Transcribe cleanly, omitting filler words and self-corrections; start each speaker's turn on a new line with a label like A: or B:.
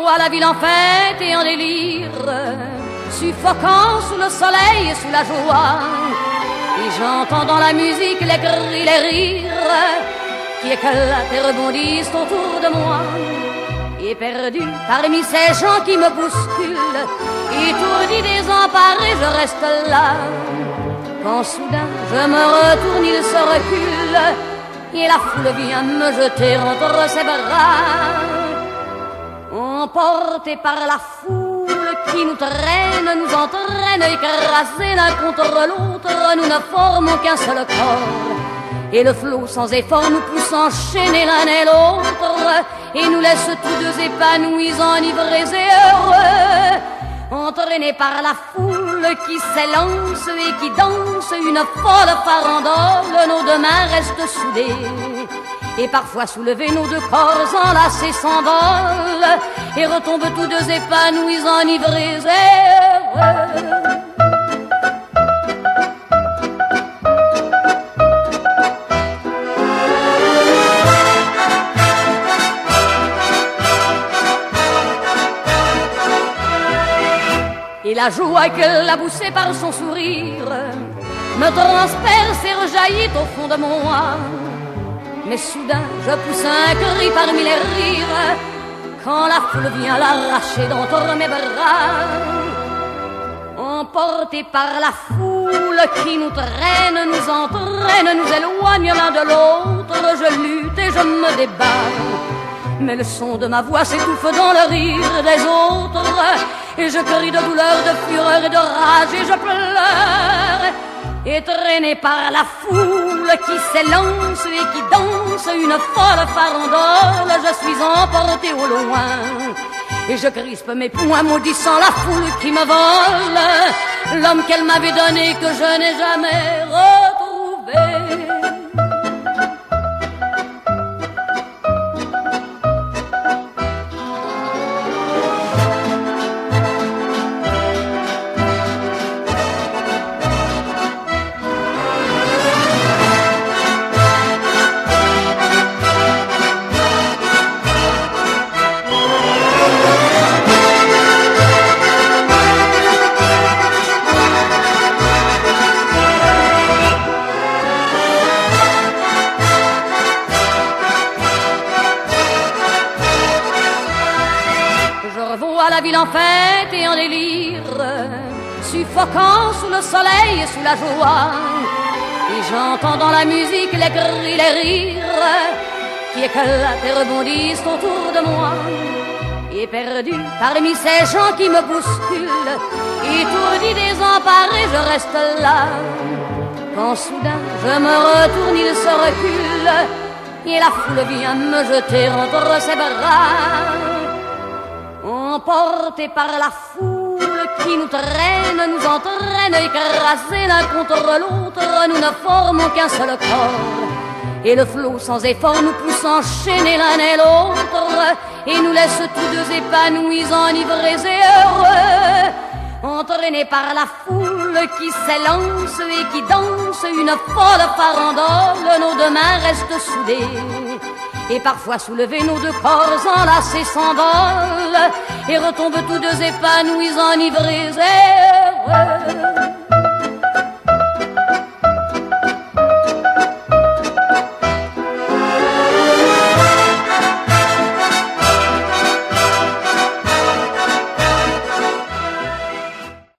A: revois la ville en fête et en délire, suffocant sous le soleil et sous la joie. Et j'entends dans la musique les cris, les rires qui éclatent et rebondissent autour de moi. Et perdu parmi ces gens qui me bousculent, étourdi, désemparé, je reste là. Quand soudain je me retourne, il se recule, et la foule vient me jeter entre ses bras. Emportés par la foule qui nous traîne, nous entraîne, écrasés l'un contre l'autre, nous ne formons qu'un seul corps. Et le flot sans effort nous pousse enchaîner l'un et l'autre, et nous laisse tous deux épanouis, enivrés et heureux. Entraînés par la foule qui s'élance et qui danse une folle farandole, nos deux mains restent soudées. Et parfois soulevés, nos deux corps enlacés s'envolent et retombent tous deux épanouis, enivrés et heureux. Et la joie qu'elle a poussée par son sourire me transperce et rejaillit au fond de moi. Mais soudain je pousse un cri parmi les rires quand la foule vient l'arracher d'entre mes bras. Emportés par la foule qui nous traîne, nous entraîne, nous éloigne l'un de l'autre, je lutte et je me débat. Mais le son de ma voix s'étouffe dans le rire des autres, et je crie de douleur, de fureur et de rage, et je pleure. Et traîné par la foule qui s'élance et qui danse une folle farandole, je suis emporté au loin. Et je crispe mes poings maudissant la foule qui me vole l'homme qu'elle m'avait donné, que je n'ai jamais retrouvé. La ville en fête et en délire, suffocant sous le soleil et sous la joie. Et j'entends dans la musique les cris, les rires qui éclatent et rebondissent autour de moi. Et perdu parmi ces gens qui me bousculent, étourdi, désemparé, je reste là. Quand soudain je me retourne, il se recule, et la foule vient me jeter entre ses bras. Emportés par la foule qui nous traîne, nous entraîne, écrasés l'un contre l'autre, nous ne formons qu'un seul corps. Et le flot sans effort nous pousse enchaîner l'un et l'autre, et nous laisse tous deux épanouis, enivrés et heureux. Entraînés par la foule qui s'élance et qui danse une folle farandole, nos deux mains restent soudées. Et parfois soulevés, nos deux corps enlacés s'envolent et retombent tous deux épanouis, enivrés et heureux.